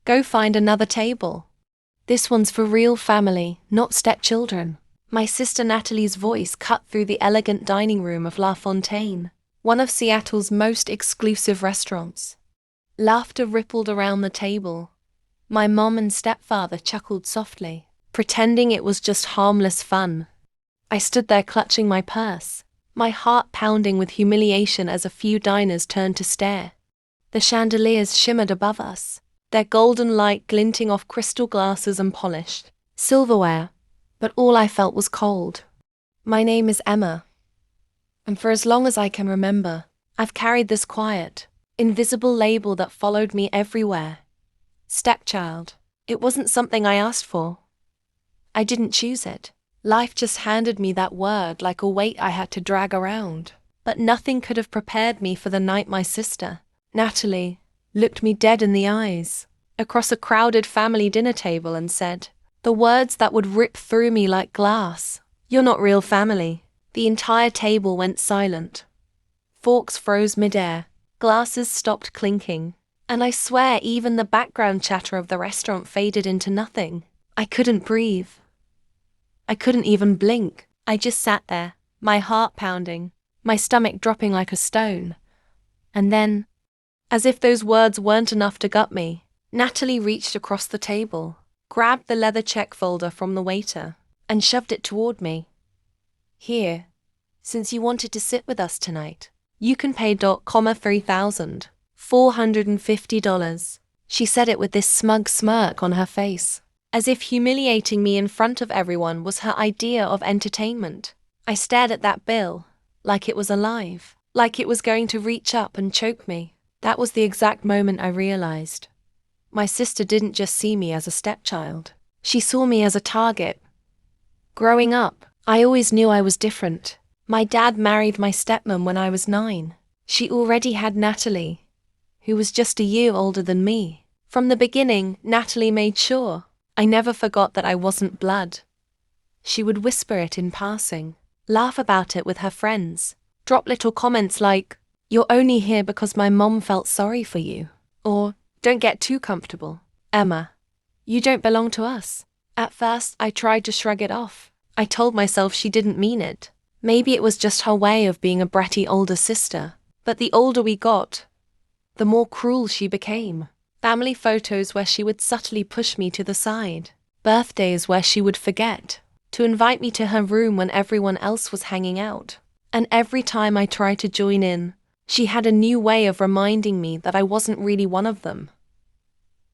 Go find another table. This one's for real family, not stepchildren. My sister Natalie's voice cut through the elegant dining room of La Fontaine, one of Seattle's most exclusive restaurants. Laughter rippled around the table. My mom and stepfather chuckled softly, pretending it was just harmless fun. I stood there clutching my purse, my heart pounding with humiliation as a few diners turned to stare. The chandeliers shimmered above us, their golden light glinting off crystal glasses and polished silverware, but all I felt was cold. My name is Emma, and for as long as I can remember, I've carried this quiet, invisible label that followed me everywhere. Stepchild. It wasn't something I asked for. I didn't choose it. Life just handed me that word like a weight I had to drag around. But nothing could have prepared me for the night my sister, Natalie, looked me dead in the eyes, across a crowded family dinner table and said, the words that would rip through me like glass, "You're not real family." The entire table went silent. Forks froze midair, glasses stopped clinking, and I swear even the background chatter of the restaurant faded into nothing. I couldn't breathe. I couldn't even blink. I just sat there, my heart pounding, my stomach dropping like a stone. And then, as if those words weren't enough to gut me, Natalie reached across the table, grabbed the leather check folder from the waiter, and shoved it toward me. Here, since you wanted to sit with us tonight, you can pay $450. She said it with this smug smirk on her face, as if humiliating me in front of everyone was her idea of entertainment. I stared at that bill, like it was alive, like it was going to reach up and choke me. That was the exact moment I realized. My sister didn't just see me as a stepchild. She saw me as a target. Growing up, I always knew I was different. My dad married my stepmom when I was 9. She already had Natalie, who was just a year older than me. From the beginning, Natalie made sure I never forgot that I wasn't blood. She would whisper it in passing, laugh about it with her friends, drop little comments like, "You're only here because my mom felt sorry for you," or, "Don't get too comfortable, Emma. You don't belong to us." At first, I tried to shrug it off. I told myself she didn't mean it. Maybe it was just her way of being a bratty older sister. But the older we got, the more cruel she became. Family photos where she would subtly push me to the side. Birthdays where she would forget to invite me to her room when everyone else was hanging out. And every time I tried to join in, she had a new way of reminding me that I wasn't really one of them.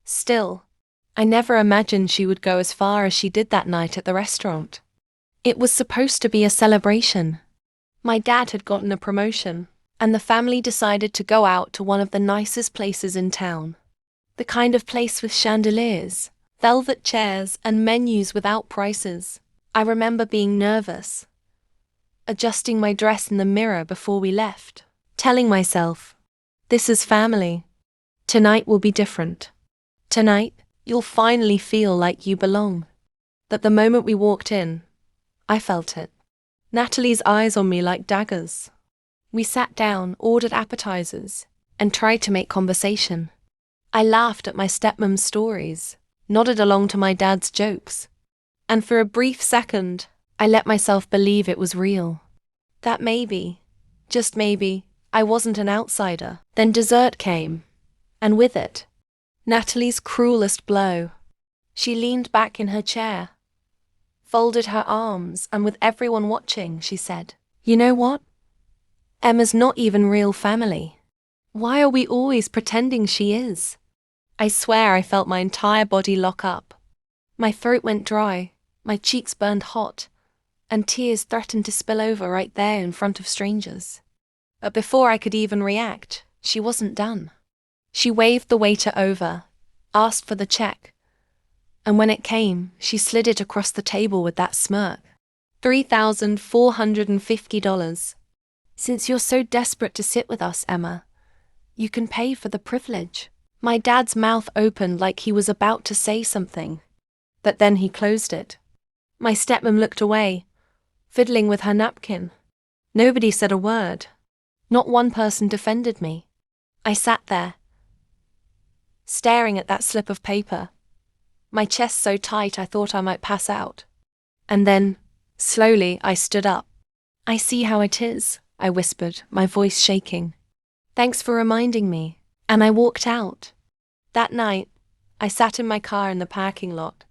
Still, I never imagined she would go as far as she did that night at the restaurant. It was supposed to be a celebration. My dad had gotten a promotion, and the family decided to go out to one of the nicest places in town. The kind of place with chandeliers, velvet chairs, and menus without prices. I remember being nervous, adjusting my dress in the mirror before we left, telling myself, "This is family. Tonight will be different. Tonight, you'll finally feel like you belong." But the moment we walked in, I felt it. Natalie's eyes on me like daggers. We sat down, ordered appetizers, and tried to make conversation. I laughed at my stepmom's stories, nodded along to my dad's jokes, and for a brief second, I let myself believe it was real. That maybe, just maybe, I wasn't an outsider. Then dessert came, and with it, Natalie's cruelest blow. She leaned back in her chair, folded her arms, and with everyone watching, she said, "You know what? Emma's not even real family. Why are we always pretending she is?" I swear I felt my entire body lock up. My throat went dry, my cheeks burned hot, and tears threatened to spill over right there in front of strangers. But before I could even react, she wasn't done. She waved the waiter over, asked for the check, and when it came, she slid it across the table with that smirk. $3,450. "Since you're so desperate to sit with us, Emma, you can pay for the privilege." My dad's mouth opened like he was about to say something, but then he closed it. My stepmom looked away, fiddling with her napkin. Nobody said a word. Not one person defended me. I sat there, staring at that slip of paper, my chest so tight I thought I might pass out. And then, slowly, I stood up. "I see how it is," I whispered, my voice shaking. "Thanks for reminding me." And I walked out. That night, I sat in my car in the parking lot,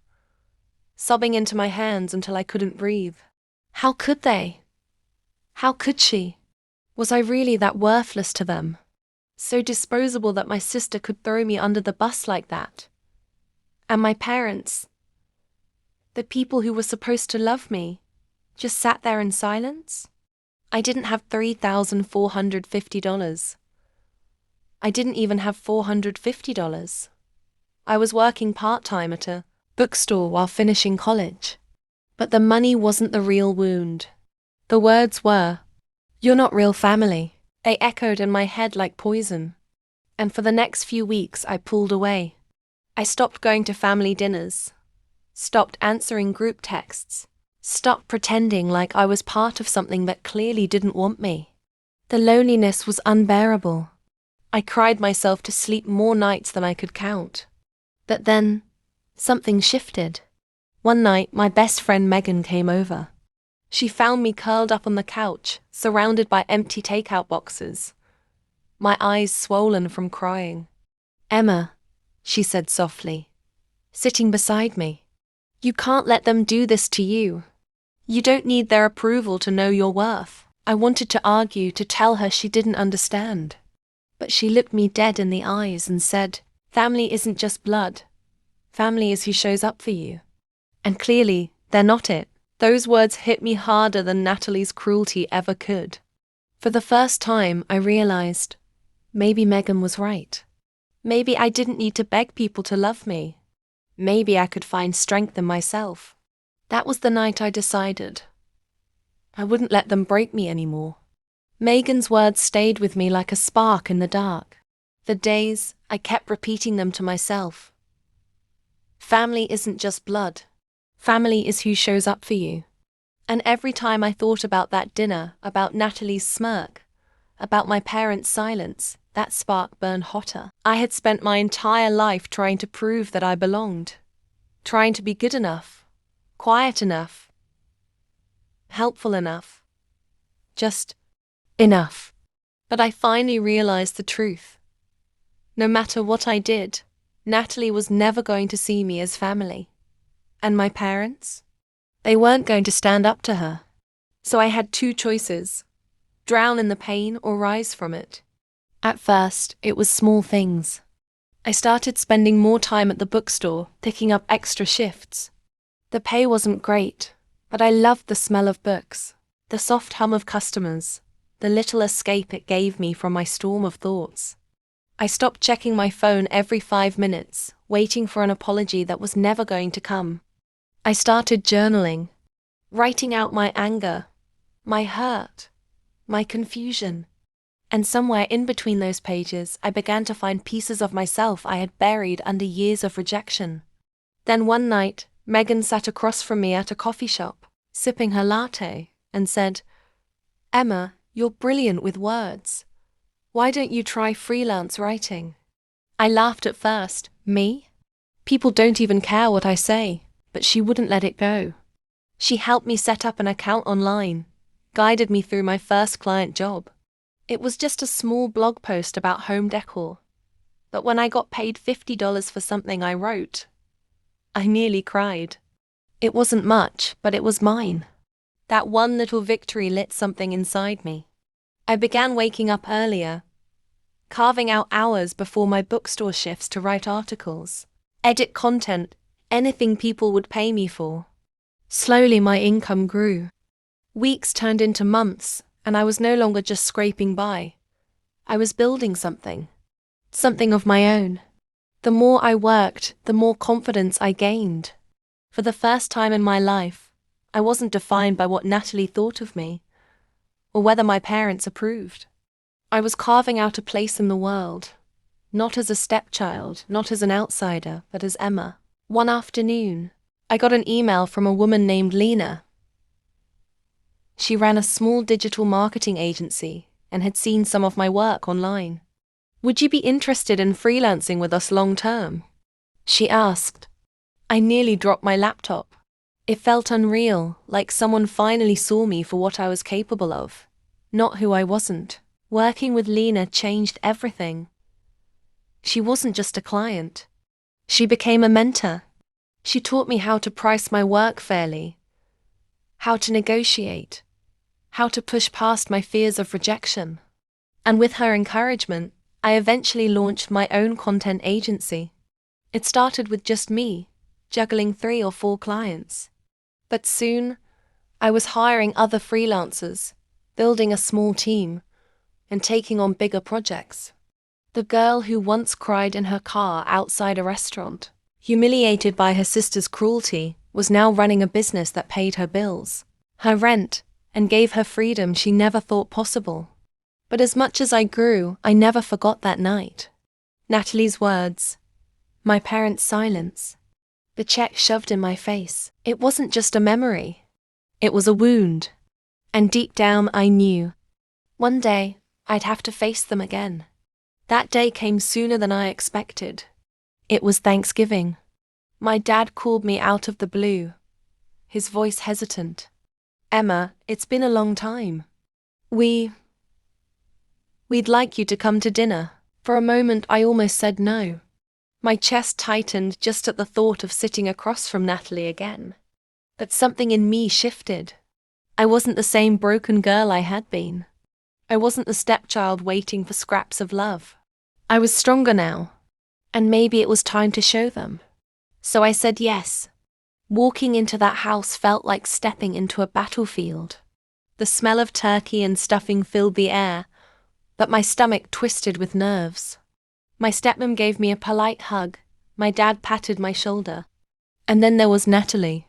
sobbing into my hands until I couldn't breathe. How could they? How could she? Was I really that worthless to them? So disposable that my sister could throw me under the bus like that? And my parents, the people who were supposed to love me, just sat there in silence? I didn't have $3,450. I didn't even have $450. I was working part-time at a bookstore while finishing college. But the money wasn't the real wound. The words were, "You're not real family." They echoed in my head like poison. And for the next few weeks, I pulled away. I stopped going to family dinners, stopped answering group texts, stopped pretending like I was part of something that clearly didn't want me. The loneliness was unbearable. I cried myself to sleep more nights than I could count. But then, something shifted. One night, my best friend Megan came over. She found me curled up on the couch, surrounded by empty takeout boxes, my eyes swollen from crying. "Emma," she said softly, sitting beside me, "you can't let them do this to you. You don't need their approval to know your worth." I wanted to argue, to tell her she didn't understand. But she looked me dead in the eyes and said, "Family isn't just blood. Family is who shows up for you." And clearly, they're not it. Those words hit me harder than Natalie's cruelty ever could. For the first time, I realized, maybe Megan was right. Maybe I didn't need to beg people to love me. Maybe I could find strength in myself. That was the night I decided I wouldn't let them break me anymore. Megan's words stayed with me like a spark in the dark. For days, I kept repeating them to myself. Family isn't just blood. Family is who shows up for you. And every time I thought about that dinner, about Natalie's smirk, about my parents' silence, that spark burned hotter. I had spent my entire life trying to prove that I belonged, trying to be good enough, quiet enough, helpful enough, just enough. But I finally realized the truth. No matter what I did, Natalie was never going to see me as family. And my parents? They weren't going to stand up to her. So I had two choices: drown in the pain or rise from it. At first, it was small things. I started spending more time at the bookstore, picking up extra shifts. The pay wasn't great, but I loved the smell of books, the soft hum of customers, the little escape it gave me from my storm of thoughts. I stopped checking my phone every 5 minutes, waiting for an apology that was never going to come. I started journaling, writing out my anger, my hurt, my confusion. And somewhere in between those pages, I began to find pieces of myself I had buried under years of rejection. Then one night, Megan sat across from me at a coffee shop, sipping her latte, and said, "Emma, you're brilliant with words. Why don't you try freelance writing?" I laughed at first. Me? People don't even care what I say. But she wouldn't let it go. She helped me set up an account online, guided me through my first client job. It was just a small blog post about home decor. But when I got paid $50 for something I wrote, I nearly cried. It wasn't much, but it was mine. That one little victory lit something inside me. I began waking up earlier, carving out hours before my bookstore shifts to write articles, edit content, anything people would pay me for. Slowly my income grew. Weeks turned into months, and I was no longer just scraping by. I was building something of my own. The more I worked, the more confidence I gained. For the first time in my life, I wasn't defined by what Natalie thought of me, or whether my parents approved. I was carving out a place in the world, not as a stepchild, not as an outsider, but as Emma. One afternoon, I got an email from a woman named Lena. She ran a small digital marketing agency and had seen some of my work online. Would you be interested in freelancing with us long term? She asked. I nearly dropped my laptop. It felt unreal, like someone finally saw me for what I was capable of, not who I wasn't. Working with Lena changed everything. She wasn't just a client. She became a mentor. She taught me how to price my work fairly, how to negotiate, how to push past my fears of rejection. And with her encouragement, I eventually launched my own content agency. It started with just me, juggling 3 or 4 clients. But soon, I was hiring other freelancers, building a small team, and taking on bigger projects. The girl who once cried in her car outside a restaurant, humiliated by her sister's cruelty, was now running a business that paid her bills, her rent, and gave her freedom she never thought possible. But as much as I grew, I never forgot that night. Natalie's words, my parents' silence, the check shoved in my face. It wasn't just a memory. It was a wound. And deep down I knew, one day, I'd have to face them again. That day came sooner than I expected. It was Thanksgiving. My dad called me out of the blue, his voice hesitant. Emma, it's been a long time. We'd like you to come to dinner. For a moment I almost said no. My chest tightened just at the thought of sitting across from Natalie again. But something in me shifted. I wasn't the same broken girl I had been. I wasn't the stepchild waiting for scraps of love. I was stronger now, and maybe it was time to show them. So I said yes. Walking into that house felt like stepping into a battlefield. The smell of turkey and stuffing filled the air, but my stomach twisted with nerves. My stepmom gave me a polite hug, my dad patted my shoulder. And then there was Natalie.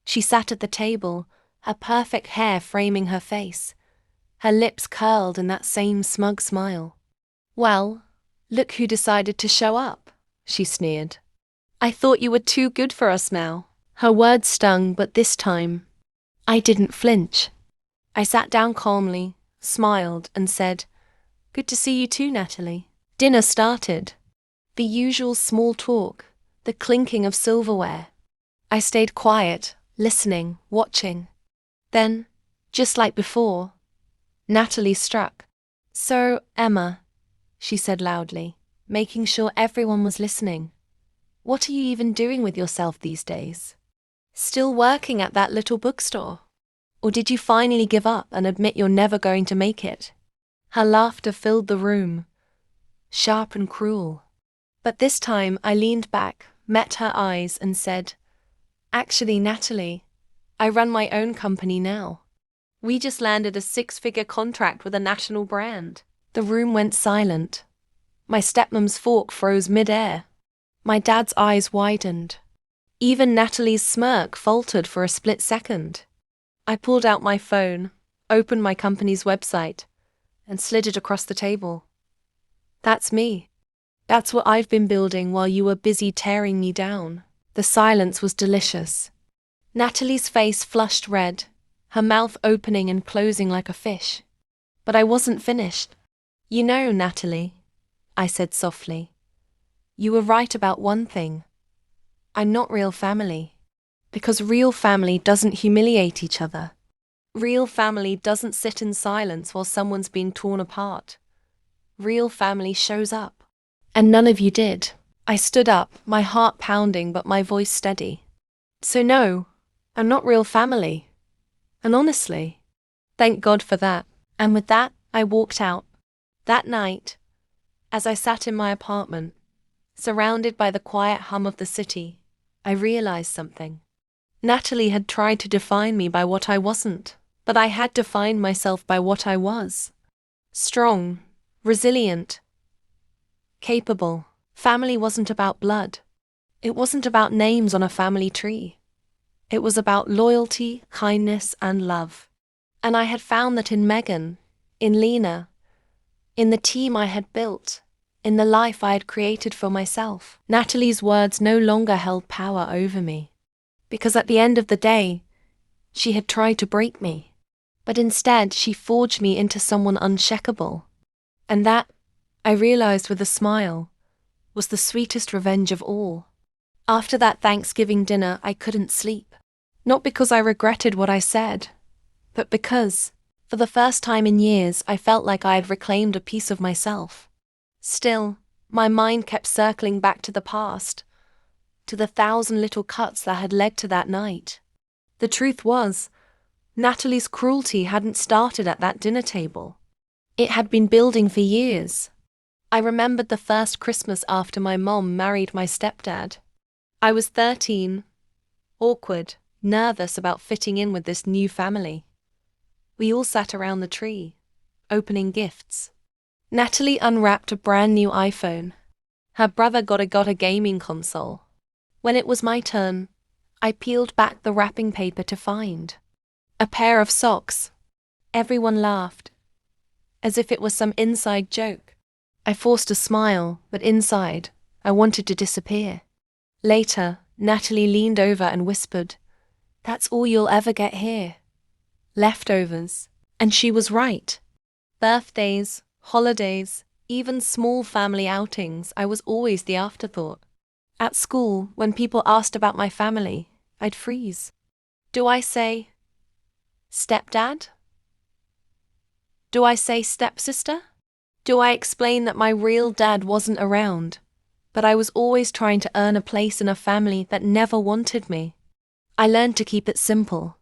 She sat at the table, her perfect hair framing her face, her lips curled in that same smug smile. Well, look who decided to show up, she sneered. I thought you were too good for us now. Her words stung, but this time, I didn't flinch. I sat down calmly, smiled, and said, Good to see you too, Natalie. Dinner started. The usual small talk, the clinking of silverware. I stayed quiet, listening, watching. Then, just like before, Natalie struck. So, Emma, she said loudly, making sure everyone was listening. What are you even doing with yourself these days? Still working at that little bookstore? Or did you finally give up and admit you're never going to make it? Her laughter filled the room, sharp and cruel. But this time I leaned back, met her eyes, and said, Actually, Natalie, I run my own company now. We just landed a 6-figure contract with a national brand. The room went silent. My stepmom's fork froze mid-air. My dad's eyes widened. Even Natalie's smirk faltered for a split second. I pulled out my phone, opened my company's website, and slid it across the table. That's me. That's what I've been building while you were busy tearing me down. The silence was delicious. Natalie's face flushed red, her mouth opening and closing like a fish. But I wasn't finished. You know, Natalie, I said softly, you were right about one thing. I'm not real family. Because real family doesn't humiliate each other. Real family doesn't sit in silence while someone's being torn apart. Real family shows up. And none of you did. I stood up, my heart pounding but my voice steady. So no, I'm not real family. And honestly, thank God for that. And with that, I walked out. That night, as I sat in my apartment, surrounded by the quiet hum of the city, I realized something. Natalie had tried to define me by what I wasn't, but I had defined myself by what I was. Strong, resilient, capable. Family wasn't about blood. It wasn't about names on a family tree. It was about loyalty, kindness, and love. And I had found that in Megan, in Lena, in the team I had built, in the life I had created for myself. Natalie's words no longer held power over me. Because at the end of the day, she had tried to break me. But instead, she forged me into someone unshakable. And that, I realized with a smile, was the sweetest revenge of all. After that Thanksgiving dinner, I couldn't sleep. Not because I regretted what I said, but because, for the first time in years, I felt like I had reclaimed a piece of myself. Still, my mind kept circling back to the past, to the 1,000 little cuts that had led to that night. The truth was, Natalie's cruelty hadn't started at that dinner table. It had been building for years. I remembered the first Christmas after my mom married my stepdad. I was 13, awkward, nervous about fitting in with this new family. We all sat around the tree, opening gifts. Natalie unwrapped a brand new iPhone. Her brother got a gaming console. When it was my turn, I peeled back the wrapping paper to find a pair of socks. Everyone laughed, as if it was some inside joke. I forced a smile, but inside, I wanted to disappear. Later, Natalie leaned over and whispered, "That's all you'll ever get here. Leftovers." And she was right. Birthdays, holidays, even small family outings, I was always the afterthought. At school, when people asked about my family, I'd freeze. Do I say stepdad? Do I say stepsister? Do I explain that my real dad wasn't around, but I was always trying to earn a place in a family that never wanted me? I learned to keep it simple.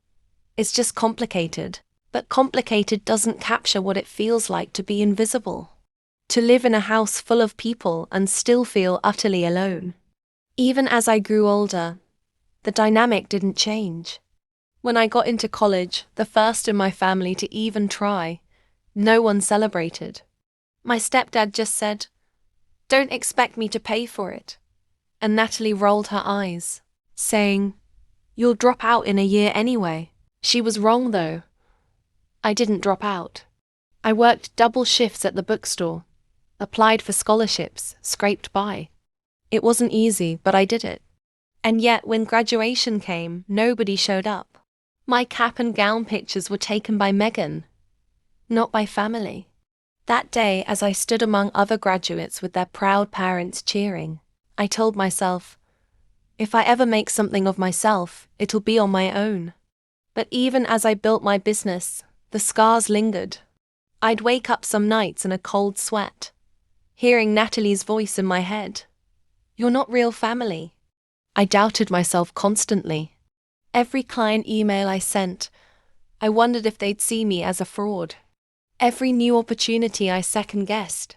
It's just complicated, but complicated doesn't capture what it feels like to be invisible. To live in a house full of people and still feel utterly alone. Even as I grew older, the dynamic didn't change. When I got into college, the first in my family to even try, no one celebrated. My stepdad just said, "Don't expect me to pay for it." And Natalie rolled her eyes, saying, "You'll drop out in a year anyway." She was wrong though. I didn't drop out. I worked double shifts at the bookstore, applied for scholarships, scraped by. It wasn't easy, but I did it. And yet, when graduation came, nobody showed up. My cap and gown pictures were taken by Megan, not by family. That day, as I stood among other graduates with their proud parents cheering, I told myself, if I ever make something of myself, it'll be on my own. But even as I built my business, the scars lingered. I'd wake up some nights in a cold sweat, hearing Natalie's voice in my head. "You're not real family." I doubted myself constantly. Every client email I sent, I wondered if they'd see me as a fraud. Every new opportunity I second-guessed.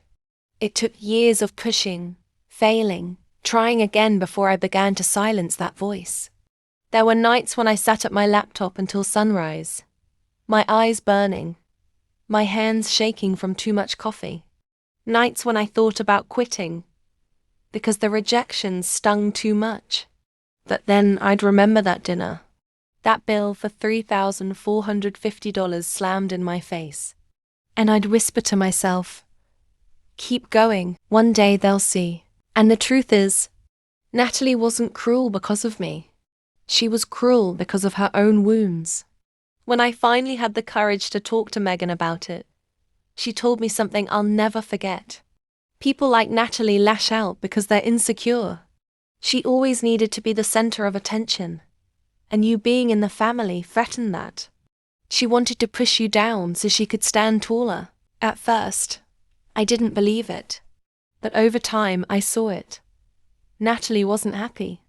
It took years of pushing, failing, trying again before I began to silence that voice. There were nights when I sat at my laptop until sunrise, my eyes burning, my hands shaking from too much coffee. Nights when I thought about quitting, because the rejection stung too much. But then I'd remember that dinner. That bill for $3,450 slammed in my face. And I'd whisper to myself, "Keep going, one day they'll see." And the truth is, Natalie wasn't cruel because of me. She was cruel because of her own wounds. When I finally had the courage to talk to Megan about it, she told me something I'll never forget. People like Natalie lash out because they're insecure. She always needed to be the center of attention, and you being in the family threatened that. She wanted to push you down so she could stand taller. At first, I didn't believe it. But over time, I saw it. Natalie wasn't happy.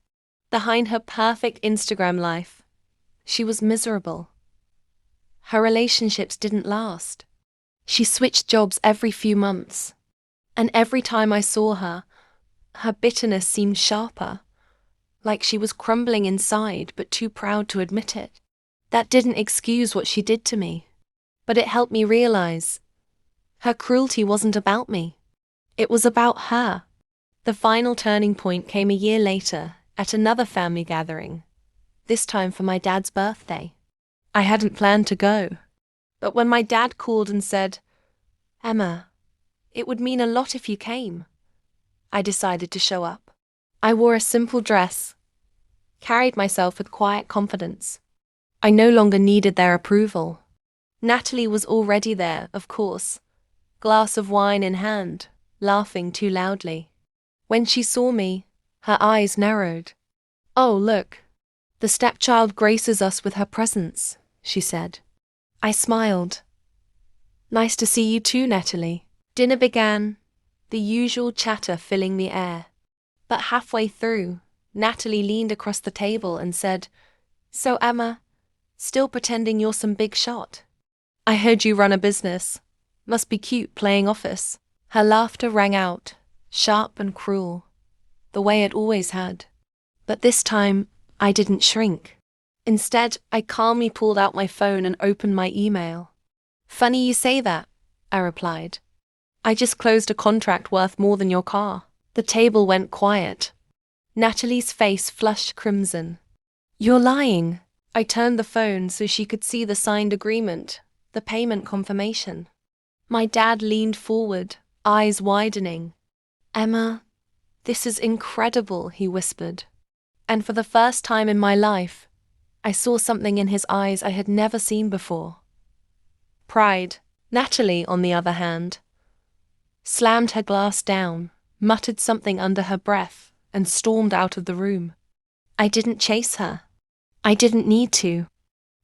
Behind her perfect Instagram life, she was miserable. Her relationships didn't last. She switched jobs every few months. And every time I saw her, her bitterness seemed sharper, like she was crumbling inside but too proud to admit it. That didn't excuse what she did to me, but it helped me realize her cruelty wasn't about me. It was about her. The final turning point came a year later at another family gathering, this time for my dad's birthday. I hadn't planned to go, but when my dad called and said, "Emma, it would mean a lot if you came," I decided to show up. I wore a simple dress, carried myself with quiet confidence. I no longer needed their approval. Natalie was already there, of course, glass of wine in hand, laughing too loudly. When she saw me, her eyes narrowed. "Oh, look. The stepchild graces us with her presence," she said. I smiled. "Nice to see you too, Natalie." Dinner began, the usual chatter filling the air. But halfway through, Natalie leaned across the table and said, "So Emma, still pretending you're some big shot? I heard you run a business. Must be cute playing office." Her laughter rang out, sharp and cruel, the way it always had. But this time, I didn't shrink. Instead, I calmly pulled out my phone and opened my email. "Funny you say that," I replied. "I just closed a contract worth more than your car." The table went quiet. Natalie's face flushed crimson. "You're lying." I turned the phone so she could see the signed agreement, the payment confirmation. My dad leaned forward, eyes widening. "Emma, this is incredible," he whispered. And for the first time in my life, I saw something in his eyes I had never seen before. Pride. Natalie, on the other hand, slammed her glass down, muttered something under her breath, and stormed out of the room. I didn't chase her. I didn't need to.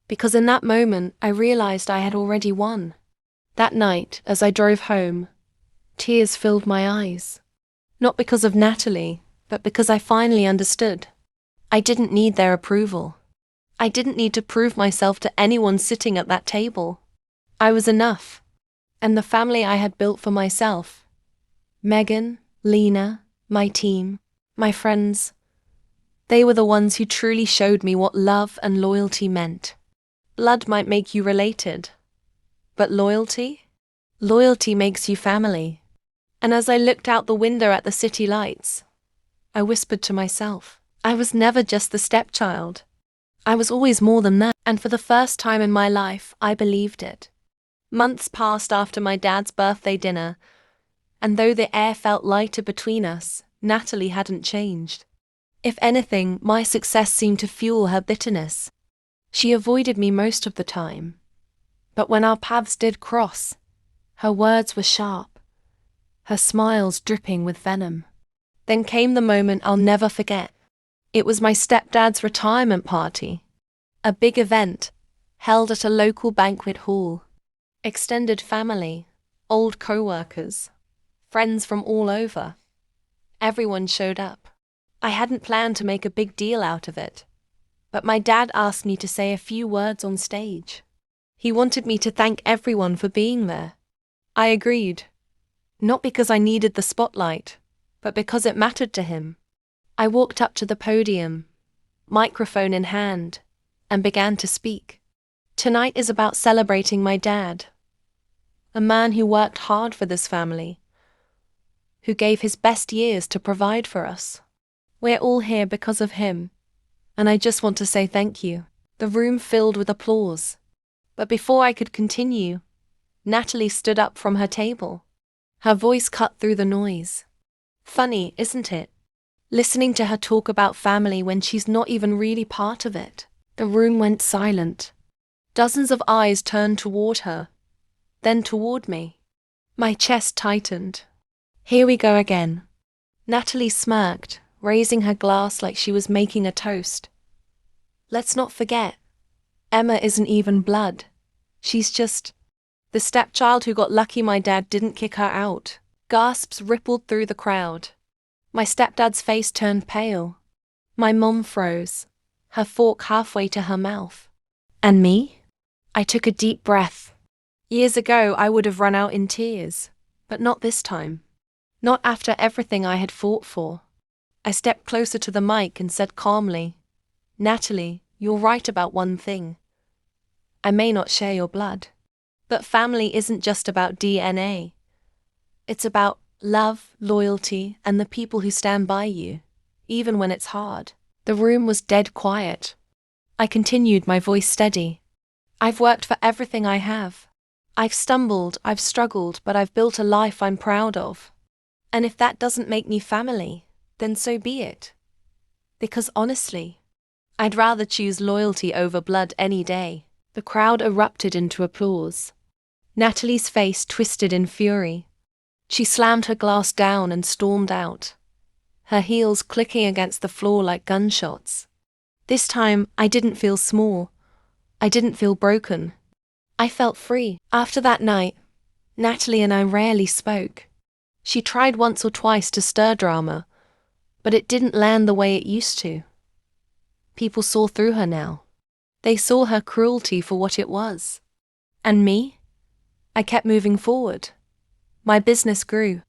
Because in that moment, I realized I had already won. That night, as I drove home, tears filled my eyes. Not because of Natalie, but because I finally understood. I didn't need their approval. I didn't need to prove myself to anyone sitting at that table. I was enough. And the family I had built for myself, Megan, Lena, my team, my friends, they were the ones who truly showed me what love and loyalty meant. Blood might make you related, but loyalty? Loyalty makes you family. And as I looked out the window at the city lights, I whispered to myself, I was never just the stepchild. I was always more than that, and for the first time in my life, I believed it. Months passed after my dad's birthday dinner, and though the air felt lighter between us, Natalie hadn't changed. If anything, my success seemed to fuel her bitterness. She avoided me most of the time. But when our paths did cross, her words were sharp, her smiles dripping with venom. Then came the moment I'll never forget. It was my stepdad's retirement party, a big event, held at a local banquet hall. Extended family, old co-workers, friends from all over. Everyone showed up. I hadn't planned to make a big deal out of it, but my dad asked me to say a few words on stage. He wanted me to thank everyone for being there. I agreed, not because I needed the spotlight, but because it mattered to him. I walked up to the podium, microphone in hand, and began to speak. Tonight is about celebrating my dad, a man who worked hard for this family, who gave his best years to provide for us. We're all here because of him, and I just want to say thank you. The room filled with applause. But before I could continue, Natalie stood up from her table. Her voice cut through the noise. Funny, isn't it? Listening to her talk about family when she's not even really part of it. The room went silent. Dozens of eyes turned toward her, then toward me. My chest tightened. Here we go again. Natalie smirked, raising her glass like she was making a toast. Let's not forget, Emma isn't even blood. She's just the stepchild who got lucky my dad didn't kick her out. Gasps rippled through the crowd. My stepdad's face turned pale. My mom froze, her fork halfway to her mouth. And me? I took a deep breath. Years ago, I would have run out in tears, but not this time. Not after everything I had fought for. I stepped closer to the mic and said calmly, Natalie, you're right about one thing. I may not share your blood, but family isn't just about DNA. It's about love, loyalty, and the people who stand by you, even when it's hard. The room was dead quiet. I continued, my voice steady. I've worked for everything I have. I've stumbled, I've struggled, but I've built a life I'm proud of. And if that doesn't make me family, then so be it. Because honestly, I'd rather choose loyalty over blood any day. The crowd erupted into applause. Natalie's face twisted in fury. She slammed her glass down and stormed out, her heels clicking against the floor like gunshots. This time, I didn't feel small. I didn't feel broken. I felt free. After that night, Natalie and I rarely spoke. She tried once or twice to stir drama, but it didn't land the way it used to. People saw through her now. They saw her cruelty for what it was. And me? I kept moving forward. My business grew.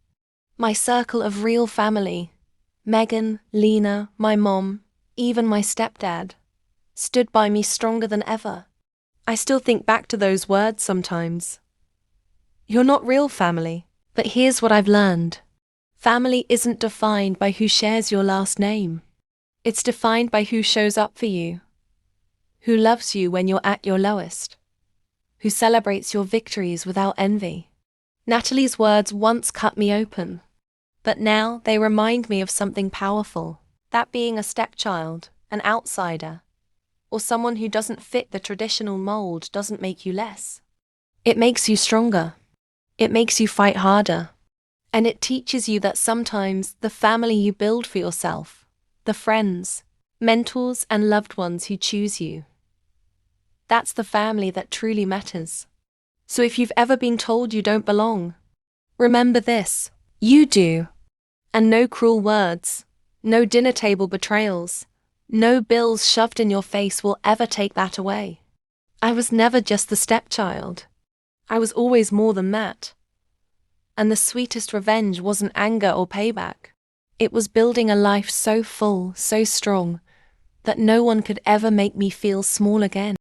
My circle of real family, Megan, Lena, my mom, even my stepdad, stood by me stronger than ever. I still think back to those words sometimes. You're not real family, but here's what I've learned. Family isn't defined by who shares your last name. It's defined by who shows up for you, who loves you when you're at your lowest, who celebrates your victories without envy. Natalie's words once cut me open, but now they remind me of something powerful, that being a stepchild, an outsider, or someone who doesn't fit the traditional mold doesn't make you less. It makes you stronger. It makes you fight harder. And it teaches you that sometimes the family you build for yourself, the friends, mentors, and loved ones who choose you, that's the family that truly matters. So if you've ever been told you don't belong, remember this: you do. And no cruel words, no dinner table betrayals, no bills shoved in your face will ever take that away. I was never just the stepchild. I was always more than that. And the sweetest revenge wasn't anger or payback. It was building a life so full, so strong, that no one could ever make me feel small again.